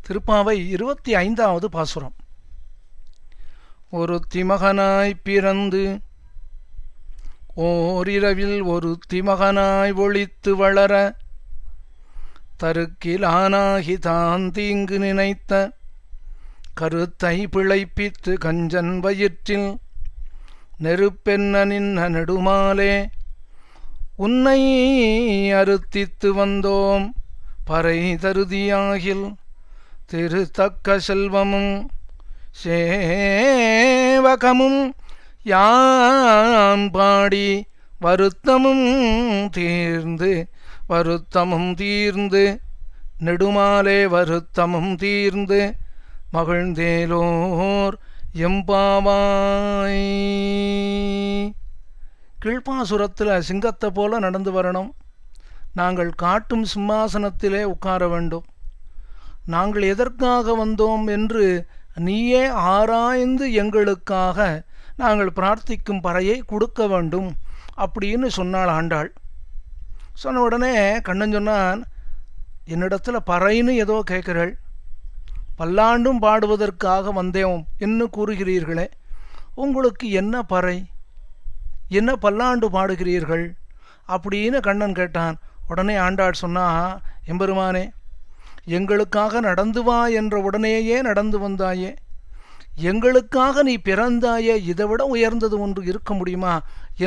திருப்பாவை 25வது பாசுரம். ஒருத்தி மகனாய் பிறந்து ஓரிரவில் ஒருத்தி மகனாய் ஒளித்து வளர தருக்கிலானாகி தான் தீங்கு நினைத்த கருத்தை பிழைப்பித்து கஞ்சன் வயிற்றில் நெருப்பென்ன நின்ன நெடுமாலே உன்னை அறுத்தித்து வந்தோம் பறை தருதியாகில் திருத்தக்க செல்வமும் சேவகமும் யான் பாடி வருத்தமும் தீர்ந்து நெடுமாலே வருத்தமும் தீர்ந்து மகிழ்ந்தேலோர் எம்பாவாய். கீழ்ப்பாசுரத்தில் சிங்கத்தை போல நடந்து வரணும். நாங்கள் காட்டும் சிம்மாசனத்திலே உட்கார வேண்டும். நாங்கள் எதற்காக வந்தோம் என்று நீயே ஆராய்ந்து எங்களுக்காக நாங்கள் பிரார்த்திக்கும் பறையை கொடுக்க வேண்டும் அப்படின்னு சொன்னாள் ஆண்டாள். சொன்ன உடனே கண்ணன் சொன்னான், என்னிடத்தில் பறைன்னு ஏதோ கேட்கிறள், பல்லாண்டும் பாடுவதற்காக வந்தேன் என்று கூறுகிறீர்களே, உங்களுக்கு என்ன பறை, என்ன பல்லாண்டு பாடுகிறீர்கள் அப்படின்னு கண்ணன் கேட்டான். உடனே ஆண்டாள் சொன்னா, எம்பெருமானே, எங்களுக்காக நடந்து வா என்ற உடனேயே நடந்து வந்தாயே, எங்களுக்காக நீ பிறந்தாயே, இதைவிட உயர்ந்தது ஒன்று இருக்க முடியுமா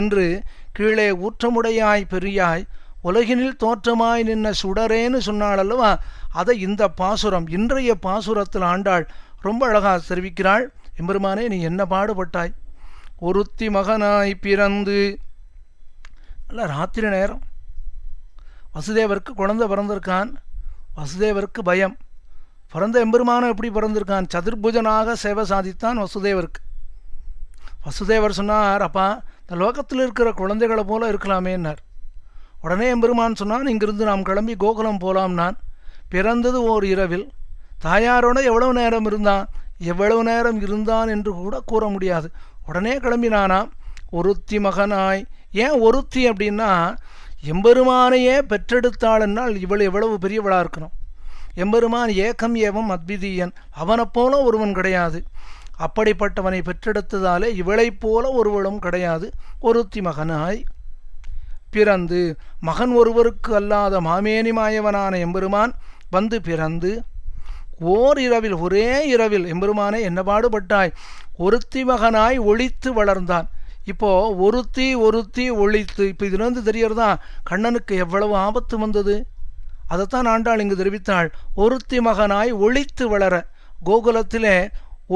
என்று கீழே ஊற்றமுடையாய் பெரியாய் உலகினில் தோற்றமாய் நின்ன சுடரேன்னு சொன்னாள் அல்லவா. அதை இந்த பாசுரம், இன்றைய பாசுரத்தில் ஆண்டாள் ரொம்ப அழகாக தெரிவிக்கிறாள். எம்பெருமானே, நீ என்ன பாடுபட்டாய், ஒருத்தி மகனாய் பிறந்து. நல்ல ராத்திரி நேரம், வசுதேவருக்கு குழந்தை பிறந்திருக்கான். வசுதேவருக்கு பயம். பிறந்த எம்பெருமானும் எப்படி பிறந்திருக்கான், சதுர்புஜனாக சேவை சாதித்தான் வசுதேவருக்கு. வசுதேவர் சொன்னார், அப்பா, இந்த லோகத்தில் இருக்கிற குழந்தைகளை போல இருக்கலாமேன்னார். உடனே எம்பெருமான் சொன்னான், இங்கிருந்து நாம் கிளம்பி கோகுலம் போலாம். நான் பிறந்தது ஓர் இரவில். தாயாரோட எவ்வளவு நேரம் இருந்தான் என்று கூட கூற முடியாது. உடனே கிளம்பினானாம். ஒருத்தி மகனாய். ஏன் ஒருத்தி அப்படின்னா, எம்பெருமானையே பெற்றெடுத்தாள்னால் இவள் எவ்வளவு பெரியவளாக இருக்கணும். எம்பெருமான் ஏகம் ஏவம் அத்விதீயன், அவனைப் போல ஒருவன் கிடையாது. அப்படிப்பட்டவனை பெற்றெடுத்ததாலே இவளைப் போல ஒருவளும் கிடையாது. ஒருத்தி மகனாய் பிறந்து, மகன் ஒருவருக்கு அல்லாத மாமேனி மாயவனான எம்பெருமான் வந்து பிறந்து ஓர் இரவில், ஒரே இரவில் எம்பெருமானே என்ன பாடுபட்டாய், ஒருத்தி மகனாய் ஒளித்து வளர்ந்தான். இப்போ ஒருத்தி ஒளித்து, இப்போ இதுலேருந்து தெரியறதா கண்ணனுக்கு எவ்வளவு ஆபத்து வந்தது. அதைத்தான் ஆண்டாள் இங்கு தெரிவித்தாள். ஒருத்தி மகனாய் ஒளித்து வளர, கோகுலத்திலே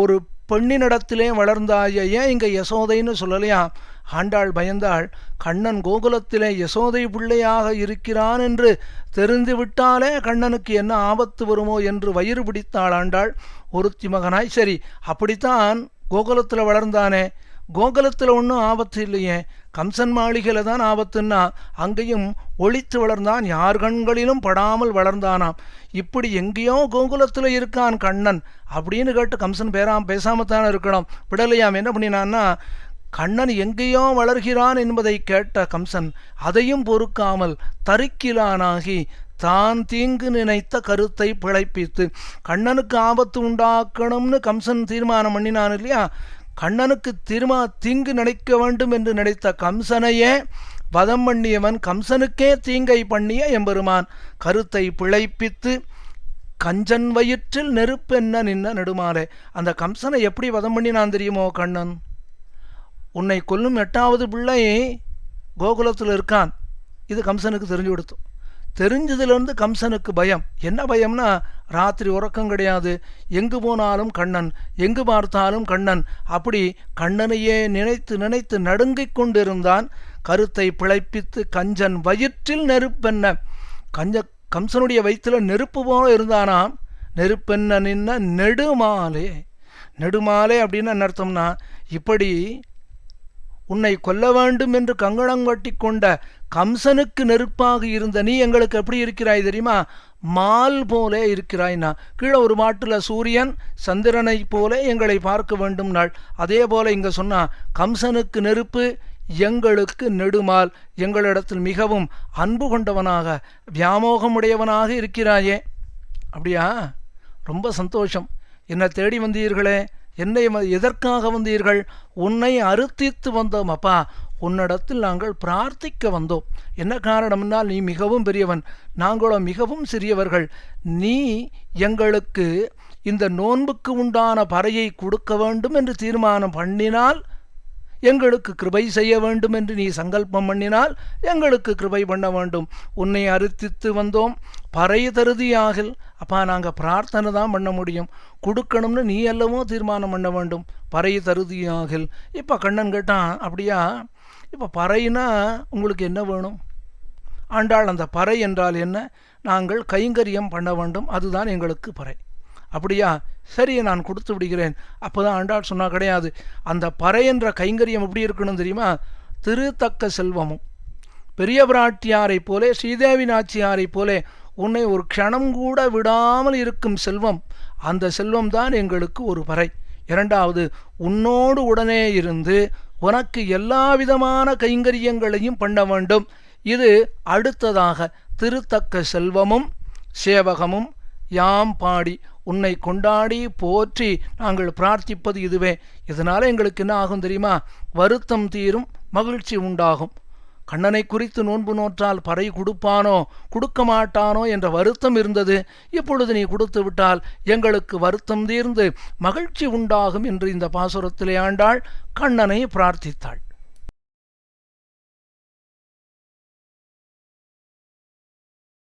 ஒரு பெண்ணினிடத்திலே வளர்ந்தாய. ஏன் இங்கே யசோதைன்னு சொல்லலையா? ஆண்டாள் பயந்தாள். கண்ணன் கோகுலத்திலே யசோதை பிள்ளையாக இருக்கிறான் என்று தெரிந்து விட்டாலே கண்ணனுக்கு என்ன ஆபத்து வருமோ என்று வயிறு பிடித்தாள் ஆண்டாள். ஒருத்தி மகனாய், சரி அப்படித்தான் கோகுலத்தில் வளர்ந்தானே, கோகுலத்தில் ஒன்றும் ஆபத்து இல்லையே, கம்சன் மாளிகையில் தான் ஆபத்துன்னா அங்கேயும் ஒளித்து வளர்ந்தான், யார் கண்களிலும் படாமல் வளர்ந்தானாம். இப்படி எங்கேயோ கோகுலத்தில் இருக்கான் கண்ணன் அப்படின்னு கேட்டு கம்சன் பேசாமத்தானே இருக்கணும், விடலையாம். என்ன பண்ணினான்னா, கண்ணன் எங்கேயோ வளர்கிறான் என்பதை கேட்ட கம்சன் அதையும் பொறுக்காமல் தரிக்கிலானாகி தான் தீங்கு நினைத்த கருத்தை பிழைப்பித்து, கண்ணனுக்கு ஆபத்து உண்டாக்கணும்னு கம்சன் தீர்மானம் பண்ணினான் இல்லையா. கண்ணனுக்கு தீங்கு நினைக்க வேண்டும் என்று நினைத்த கம்சனையே வதம் பண்ணியவன், கம்சனுக்கே தீங்கை பண்ணிய எம்பெருமான் கருத்தை பிழைப்பித்து கஞ்சன் வயிற்றில் நெருப்பென்ன நின்ன நெடுமாலே. அந்த கம்சனை எப்படி வதம் பண்ணினான் தெரியுமோ கண்ணன்? உன்னை கொல்லும் 8வது பிள்ளை கோகுலத்தில் இருக்கான், இது கம்சனுக்கு தெரிஞ்சு கொடுத்து. தெரிஞ்சதுலேருந்து கம்சனுக்கு பயம். என்ன பயம்னா, ராத்திரி உறக்கம் கிடையாது, எங்கு போனாலும் கண்ணன், எங்கு பார்த்தாலும் கண்ணன். அப்படி கண்ணனையே நினைத்து நினைத்து நடுங்கிக் கொண்டிருந்தான். கருத்தை பிழைப்பித்து கஞ்சன் வயிற்றில் நெருப்பென்ன, கம்சனுடைய வயிற்றில் நெருப்பு போல இருந்தானாம். நெருப்பென்ன நின்ன நெடுமாலே. நெடுமாலே அப்படின்னு என்ன அர்த்தம்னா, இப்படி உன்னை கொல்ல வேண்டும் என்று கங்கணம் கட்டி கொண்ட கம்சனுக்கு நெருப்பாக இருந்த நீ எங்களுக்கு எப்படி இருக்கிறாய் தெரியுமா? மால் போலே இருக்கிறாய்னா. கீழே ஒரு மாட்டில் சூரியன் சந்திரனை போல எங்களை பார்க்க வேண்டும் நாள். அதே போல இங்கே சொன்னா, கம்சனுக்கு நெருப்பு, எங்களுக்கு நெடுமால், எங்களிடத்தில் மிகவும் அன்பு கொண்டவனாக வியாமோகமுடையவனாக இருக்கிறாயே. அப்படியா? ரொம்ப சந்தோஷம். என்னை தேடி வந்தீர்களே, என்னை எதற்காக வந்தீர்கள்? உன்னை அறுத்தித்து வந்தோம் அப்பா. உன்னிடத்தில் நாங்கள் பிரார்த்திக்க வந்தோம். என்ன காரணம்னால், நீ மிகவும் பெரியவன், நாங்களோ மிகவும் சிறியவர்கள். நீ எங்களுக்கு இந்த நோன்புக்கு உண்டான பறையை கொடுக்க வேண்டும் என்று தீர்மானம் பண்ணினால் எங்களுக்கு கிருபை செய்ய வேண்டும் என்று நீ சங்கல்பம் பண்ணினால் எங்களுக்கு கிருபை பண்ண வேண்டும். உன்னை அறுத்தித்து வந்தோம், பறை தருதியாகில். அப்பா, நாங்கள் பிரார்த்தனை தான் பண்ண முடியும், கொடுக்கணும்னு நீ எல்லாமோ தீர்மானம் பண்ண வேண்டும். பறை தருதியாகில். இப்போ கண்ணன் கேட்டான், அப்படியா, இப்போ பறைனா உங்களுக்கு என்ன வேணும்? ஆண்டாள், அந்த பறை என்றால் என்ன? நாங்கள் கைங்கரியம் பண்ண வேண்டும், அதுதான் எங்களுக்கு பறை. அப்படியா, சரி, நான் கொடுத்து விடுகிறேன். அப்போ தான் ஆண்டாள் சொன்னா, கிடையாது, அந்த பறை என்ற கைங்கரியம் எப்படி இருக்கணும் தெரியுமா? திருத்தக்க செல்வமும் பெரிய பிராட்டியாரை போலே, ஸ்ரீதேவி நாச்சியாரை போலே உன்னை ஒரு க்ஷணம் கூட விடாமல் இருக்கும் செல்வம், அந்த செல்வம் தான் எங்களுக்கு ஒரு பறை. இரண்டாவது, உன்னோடு உடனே இருந்து உனக்கு எல்லா விதமான கைங்கரியங்களையும் பண்ண வேண்டும். இது அடுத்ததாக திருத்தக்க செல்வமும் சேவகமும் யாம் பாடி உன்னை கொண்டாடி போற்றி நாங்கள் பிரார்த்திப்பது இதுவே. இதனால் எங்களுக்கு என்ன ஆகும் தெரியுமா? வருத்தம் தீரும், மகிழ்ச்சி உண்டாகும். கண்ணனை குறித்து நோன்பு நோற்றால் பறை கொடுப்பானோ கொடுக்க மாட்டானோ என்ற வருத்தம் இருந்தது. இப்பொழுது நீ கொடுத்து விட்டால் எங்களுக்கு வருத்தம் தீர்ந்து மகிழ்ச்சி உண்டாகும் என்று இந்த பாசுரத்திலே ஆண்டாள் கண்ணனை பிரார்த்தித்தாள்.